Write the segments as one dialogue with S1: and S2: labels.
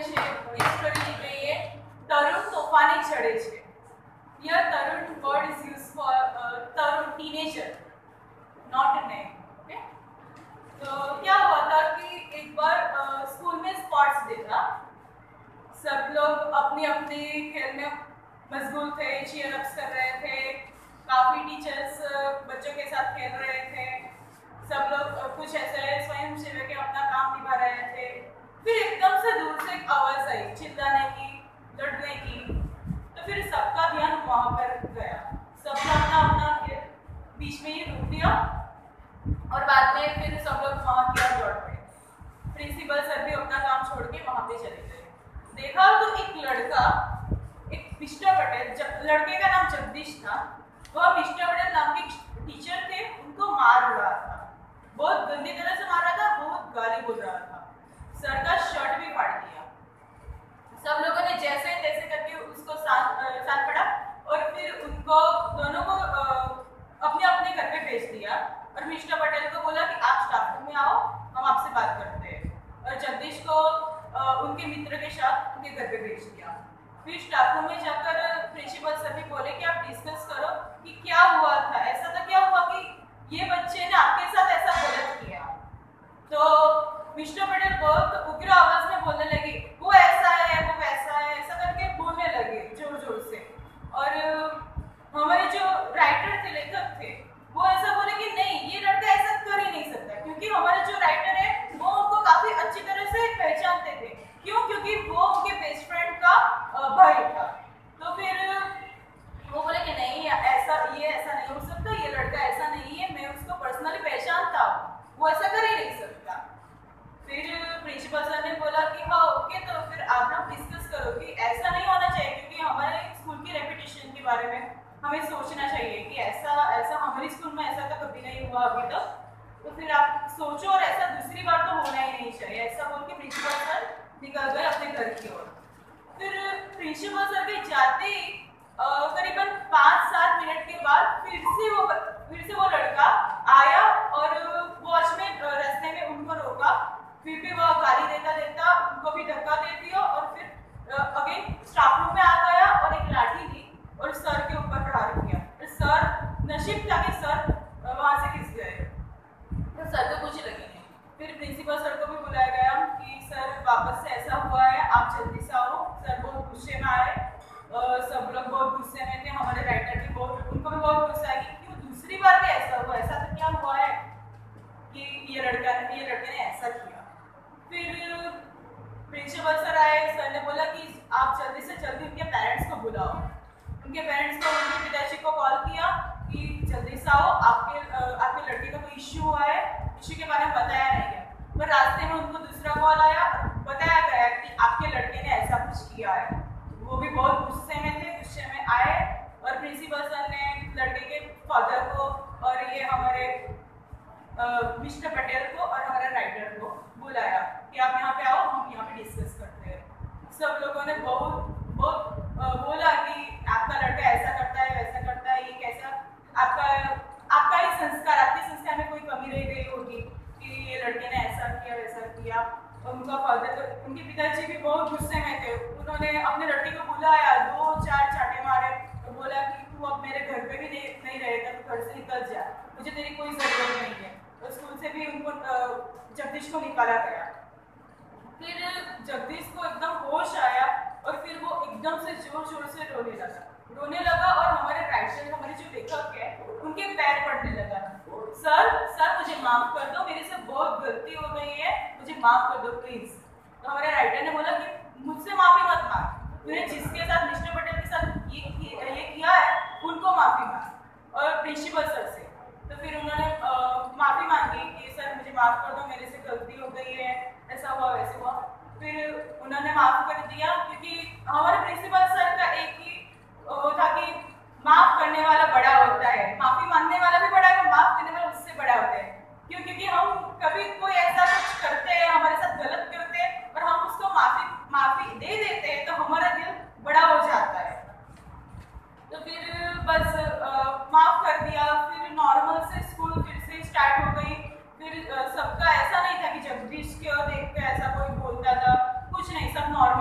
S1: છે એ સ્ટોરી લઈ ગઈ તરુણ તોફાની ચढ़े છે. Here Tarun word is used for Tarun teenager, not a name. Okay? तो क्या हुआ था कि एक बार स्कूल में स्पोर्ट्स डे था. सब लोग अपनी अपनी खेल में मशगूल थे, चीयर अप्स कर रहे थे, काफ़ी टीचर्स बच्चों के साथ खेल रहे थे. सब लोग कुछ ऐसे स्वयं सेवक के अपना काम निभा रहे थे. फिर एकदम से दूर से एक आवाज़ आई चिल्लाने की, लड़ने की. तो फिर सबका ध्यान वहाँ पर गया. सबने अपना अपना खेल बीच में ही रोक दिया और बाद में फिर सब लोग वहाँ की ओर दौड़ पड़े. प्रिंसिपल सर भी अपना काम छोड़ के वहाँ पे चले गए. देखा तो एक लड़का, एक मिस्टर पटेल, लड़के का नाम जगदीश था, वह मिस्टर पटेल नाम के टीचर थे, उनको मार रहा था. बहुत गंदी तरह से मार रहा था, बहुत गाली बोल रहा था. सर का शर्ट भी फाड़ दिया. सब लोगों ने जैसे तैसे करके उसको साथ पड़ा और फिर उनको दोनों को अपने अपने घर पे भेज दिया. और मिस्टर पटेल को बोला कि आप स्टाफ रूम में आओ, हम आपसे बात करते हैं. और जगदीश को उनके मित्र के साथ उनके घर पे भेज दिया. फिर स्टाफ रूम में जाकर प्रिंसिपल सर भी बोले कि आप डिस्कस करो कि क्या हुआ था, ऐसा तो क्या हुआ कि ये बच्चे ने आपके साथ ऐसा गलत किया. तो मिस्टर पटेल बहुत उग्र आवाज में बोलने लगी, वो ऐसा है, वो वैसा है, ऐसा करके बोलने लगे जोर जोर से. और हमारे जो राइटर थे, लेखक थे, वो ऐसा बोले कि नहीं, ये लड़का ऐसा कर ही नहीं सकता, क्योंकि हमारे जो राइटर है वो उनको काफी अच्छी तरह से पहचानते थे. क्यों? क्योंकि वो उनके बेस्ट फ्रेंड का भाई था. तो फिर वो बोले कि नहीं, ऐसा नहीं हो सकता, ये लड़का ऐसा नहीं है, मैं उसको पर्सनली पहचानता हूँ, वो ऐसा कर ही नहीं सकता. फिर प्रिंसिपल सर ने बोला कि हाँ ओके, तो फिर आप लोग डिस्कस करो कि ऐसा नहीं होना चाहिए, क्योंकि हमारे स्कूल की रेपुटेशन के बारे में हमें सोचना चाहिए कि ऐसा हमारे स्कूल में ऐसा तो कभी नहीं हुआ अभी तक. तो फिर आप सोचो और ऐसा दूसरी बार तो होना ही नहीं चाहिए. ऐसा बोल के प्रिंसिपल सर निकल गए अपने घर की ओर. फिर प्रिंसिपल सर के जाते ही करीबन 5-7 मिनट के बाद फिर से वो लड़का आया और वॉचमैन रास्ते में उनको रोका. फिर भी वह गाली देता उनको भी धक्का दे दिया और फिर अगेन स्टाफ रूम में आ गया और एक लाठी ली और सर के ऊपर प्रहार किया. सर नसीब था कि सर वहाँ से खिस गए, तो सर को कुछ लगी नहीं. फिर प्रिंसिपल सर को भी बुलाया गया कि सर वापस से ऐसा हुआ है, आप जल्दी से आओ. सर बहुत गुस्से में आए, सब लोग बहुत गुस्से में थे. हमारे राइटर भी उनको भी बहुत गुस्सा है कि क्यों दूसरी बार भी ऐसा हुआ, ऐसा तो क्या हुआ है कि ये लड़के ने ऐसा किया. फिर प्रिंसिपल सर आए. सर ने बोला कि आप जल्दी से जल्दी उनके पेरेंट्स को बुलाओ. उनके पेरेंट्स को, उनके पिताजी को कॉल किया कि जल्दी से आओ, आपके लड़के का कोई इश्यू हुआ है. इश्यू के बारे में बताया नहीं है, पर रास्ते में उनको दूसरा कॉल आया और बताया गया कि आपके लड़के ने ऐसा कुछ किया है. वो भी बहुत गुस्से में थे, गुस्से में आए और प्रिंसिपल सर ने लड़के के फादर को और ये हमारे मिस्टर पटेल को और हमारे राइटर को बुलाया कि आप यहाँ पे आओ, हम यहाँ पे डिस्कस करते हैं. सब लोगों ने बहुत बोला कि आपका लड़का ऐसा करता है, वैसा करता है, ये कैसा आपका ही संस्कार, आपके संस्कार में कोई कमी रह गई होगी कि ये लड़के ने ऐसा किया वैसा किया. उनका फादर, उनके पिताजी भी बहुत गुस्से में थे. उन्होंने अपने लड़के को बुलाया, 2-4 चाटे मारे और बोला कि तू अब मेरे घर पे भी नहीं रहेगा, तू घर से निकल जा, मुझे तेरी कोई जरूरत नहीं है. तो स्कूल से भी उनको जगदीश को निकाला गया. फिर जगदीश को एकदम होश आया और फिर वो एकदम से जोर जोर से रोने लगा और हमारे राइटर, हमारे जो लेखक है, उनके पैर पड़ने लगा. सर मुझे माफ कर दो, मेरे से बहुत गलती हो गई है, मुझे माफ कर दो प्लीज. तो हमारे राइटर ने बोला कि मुझसे माफी मत मांग, तूने जिसके साथ मिस्टर पटेल के साथ ये किया है उनको माफी मांग, और प्रिंसिपल सर से. तो फिर उन्होंने माफी मांगी कि सर मुझे माफ कर दो, मेरे से गलती हो गई है, ऐसा हुआ वैसे हुआ. फिर उन्होंने माफ कर दिया, क्योंकि हमारे प्रिंसिपल सर का एक ही वो था कि माफ करने वाला बड़ा होता है, माफी मांगने वाला भी बड़ा है, माफ करने वाला उससे बड़ा होता है. क्यों? क्योंकि हम कभी कोई ऐसा कुछ करते हैं, हमारे साथ गलत करते हैं और हम उसको माफी दे देते हैं, तो हमारा दिल बड़ा हो जाता है. तो फिर बस माफ कर दिया. फिर नॉर्मल से स्कूल फिर से स्टार्ट हो गई. फिर सबका ऐसा नहीं था कि जगदीश को देख के ऐसा कोई बोलता था, कुछ नहीं, सब नॉर्मल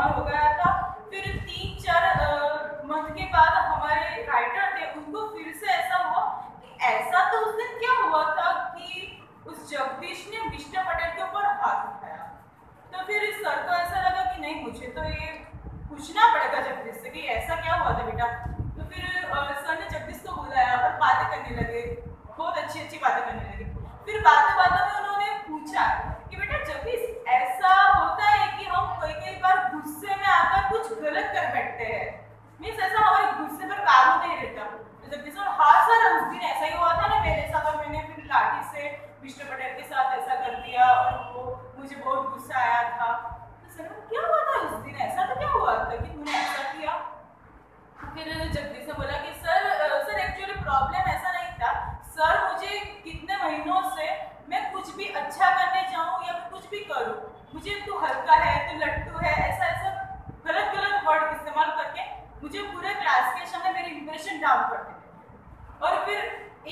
S1: तो फिर सर को ऐसा लगा कि नहीं, मुझे तो ये पूछना पड़ेगा जगदीश से कि ऐसा क्या हुआ था बेटा। तो फिर सर ने जगदीश को बुलाया और बातें करने लगे, बहुत अच्छी अच्छी बातें करने लगे। फिर बातों बातों में उन्होंने पूछा कि बेटा जगदीश, ऐसा होता है कि हम कई कई बार गुस्से में आकर कुछ गलत कर बैठते हैं, मीन्स ऐसा हमारे गुस्से पर काबू नहीं रहता। तो जगदीश और हाँ सर, उस दिन ऐसा ही हुआ था ना मेरे साथ, और मैंने फिर लाठी से मिस्टर पटेल के साथ ऐसा कर दिया और वो मुझे बहुत गुस्सा आया था। तो सर क्या हुआ था उस दिन, ऐसा तो क्या हुआ था कि तूने ऐसा किया। फिर जगदीश ने बोला कि सर एक्चुअली प्रॉब्लम ऐसा नहीं था सर, मुझे कितने महीनों से मैं कुछ भी अच्छा करने जाऊं या कुछ भी करूं, मुझे तू हल्का है, तू लट्टू है, ऐसा ऐसा गलत गलत वर्ड इस्तेमाल करके मुझे पूरे क्लास के सामने मेरी इंप्रेशन डाउन करते थे। और फिर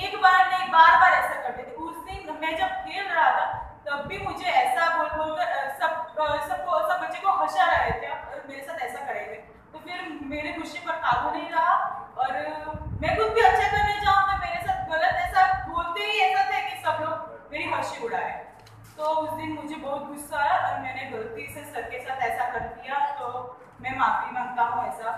S1: एक बार नहीं बार बार ऐसा करते थे। उस दिन मैं जब खेल रहा था तब भी मुझे ऐसा बोल बोलकर सब बच्चे को हंसा रहे थे और मेरे साथ ऐसा करे थे। तो फिर मेरे गुस्से पर काबू नहीं रहा और मैं कुछ भी अच्छा करने जाऊं तो मेरे साथ गलत ऐसा बोलते ही ऐसा थे कि सब लोग मेरी हंसी उड़ाए। तो उस दिन मुझे बहुत गुस्सा आया और मैंने गलती से सर के साथ ऐसा कर दिया, तो मैं माफी मांगता हूँ ऐसा।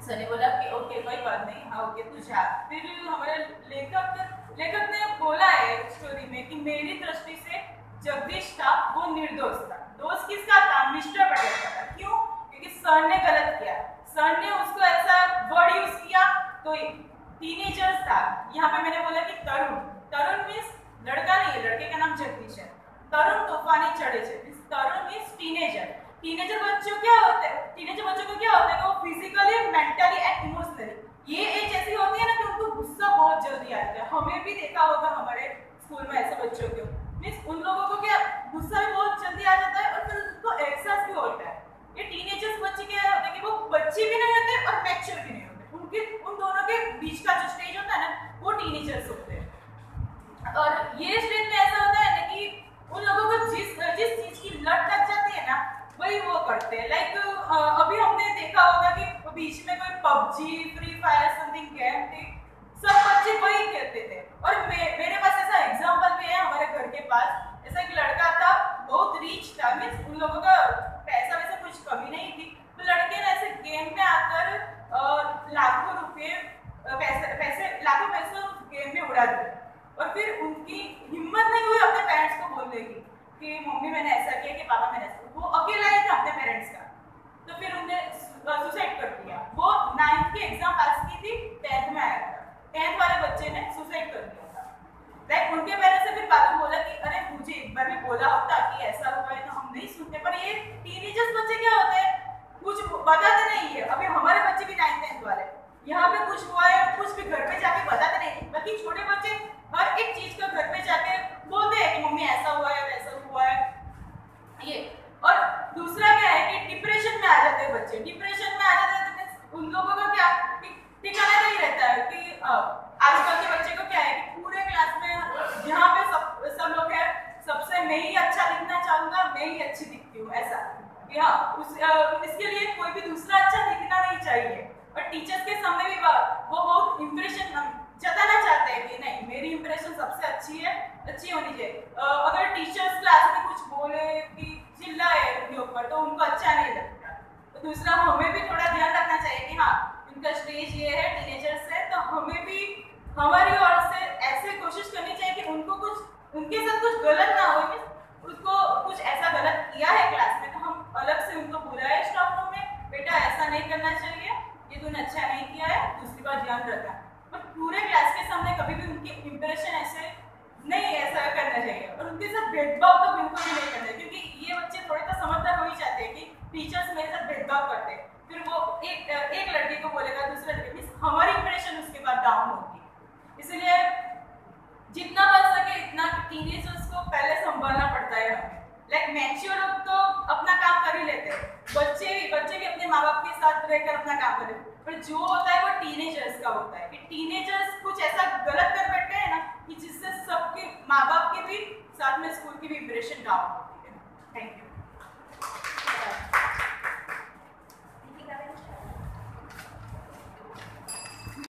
S1: सर ने बोला कि ओके कोई बात नहीं, हाँ ओके तू जा। फिर हमारे लेखक ने बोला है स्टोरी में कि मेरी दृष्टि से जगदीश था वो निर्दोष था। दोष किसका था? मिस्टर पटेल का था। क्यों? क्योंकि सर ने गलत किया, सर ने उसको ऐसा वर्ड यूज किया। तो टीनेजर्स था, यहाँ पे मैंने बोला कि तरुण मीन्स लड़का नहीं, लड़के का नाम जगदीश है। तरुण तूफानी चढ़े छे, तरुण मीन्स टीनेजर। टीनेजर बच्चों क्या होते हैं? टीनेजर बच्चों को क्या होता है कि वो फिजिकली, मेंटली एंड इमोशनली ये एज ऐसी होती है ना कि उनको गुस्सा बहुत जल्दी आता है। हमें भी देखा होगा हमारे स्कूल में ऐसे बच्चों को, मीन्स उन लोगों को क्या गुस्सा भी बहुत जल्दी आ जाता है और फिर उनको एहसास भी होता है। ये टीनेजर्स बच्चे क्या होते हैं कि वो बच्चे भी नहीं होते और मैच्योर भी नहीं होते, उनके उन दोनों के बीच का जो स्टेज होता है ना वो टीनेजर्स होते हैं। और ये स्टेज में ऐसा होता है ना कि उन लोगों को जिस चीज की लत लग जाती है ना वही वो करते हैं। लाइक अभी हमने देखा होगा कि बीच में कोई PUBG, free fire something game थी, सब बच्चे वही खेलते थे। और मेरे पास ऐसा एग्जांपल भी है हमारे घर के पास। ऐसा एक लड़का था, बहुत रिच था, मीन्स उन लोगों का पैसा वैसा कुछ कमी नहीं थी। तो लड़के ने ऐसे गेम में आकर लाखों रुपए लाखों पैसे उस गेम में उड़ा दिए। और फिर उनकी हिम्मत नहीं हुई अपने पेरेंट्स को बोलने की कि मम्मी मैंने ऐसा किया, कि पापा मैंने ऐसा। वो अकेला ही था अपने पेरेंट्स का। तो फिर उन्होंने सुसाइड कर दिया। वो 9th की एग्जाम पास की थी, 10th में आया था। 10th वाले बच्चे ने सुसाइड कर दिया था। लाइक उनके पेरेंट्स से फिर बाद में बोला कि अरे मुझे एक बार भी बोला होता कि ऐसा हुआ है, तो हम नहीं सुनते। पर ये टीनेजर्स बच्चे क्या होते हैं, कुछ बताते नहीं है। अभी हमारे बच्चे भी 9th 10th वाले, यहाँ पे कुछ हुआ है कुछ भी घर पे जाके बताते नहीं। बाकी छोटे बच्चे हर एक चीज का घर पे जाके बोलते हैं कि मम्मी ऐसा हुआ है वैसा हुआ है ये। और दूसरा क्या है कि डिप्रेशन में आ जाते हैं बच्चे। डिप्रेशन में आ जाते हैं तो उन लोगों का क्या ठिकाना नहीं रहता है कि आजकल के बच्चे को क्या है कि पूरे क्लास में जहाँ पे सब लोग हैं, सबसे मैं ही अच्छा दिखना चाहूंगा, मैं ही अच्छी दिखती हूँ ऐसा। इसके लिए कोई भी दूसरा अच्छा दिखना नहीं चाहिए। और टीचर्स के सामने भी वो बहुत इंप्रेशन जताना चाहते हैं कि नहीं मेरी इंप्रेशन सबसे अच्छी होनी चाहिए। अगर टीचर्स क्लास में कुछ बोले कि चिल्लाए उनके ऊपर तो उनको अच्छा नहीं लगता। तो दूसरा हमें भी थोड़ा ध्यान रखना चाहिए कि हाँ इनका स्टेज ये है, टीनेजर्स है, तो हमें भी हमारी ओर से ऐसे कोशिश करनी चाहिए कि उनको कुछ उनके साथ कुछ गलत ना हो। उसको कुछ ऐसा गलत किया है क्लास में तो हम अलग से उनको बुलाए स्टाफ रूम में, बेटा ऐसा नहीं करना चाहिए, ये तूने अच्छा नहीं किया है, दूसरी बार ध्यान रखना। पर पूरे क्लास के सामने कभी भी उनके इंप्रेशन ऐसे नहीं ऐसा करना चाहिए। और उनके साथ भेदभाव तो बिल्कुल भी नहीं करना चाहिए, क्योंकि ये बच्चे थोड़े तो समझदार हो ही जाते हैं कि टीचर्स मेरे साथ भेदभाव करते हैं। फिर वो एक लड़के को बोलेगा दूसरे लड़के, मीन्स हमारी इंप्रेशन उसके बाद डाउन होगी। इसलिए जितना बच सके इतना टीनेजर्स को पहले संभालना पड़ता है हमें। लाइक मैच्योर लोग तो अपना काम कर ही लेते हैं, बच्चे भी अपने माँ बाप के साथ रहकर अपना काम करते हैं। पर जो होता है वो टीनेजर्स का होता है कि टीनेजर्स कुछ ऐसा गलत कर बैठते हैं ना कि जिससे सबके माँ बाप के भी साथ में स्कूल की भी इंप्रेशन डाउन होती है। Thank you.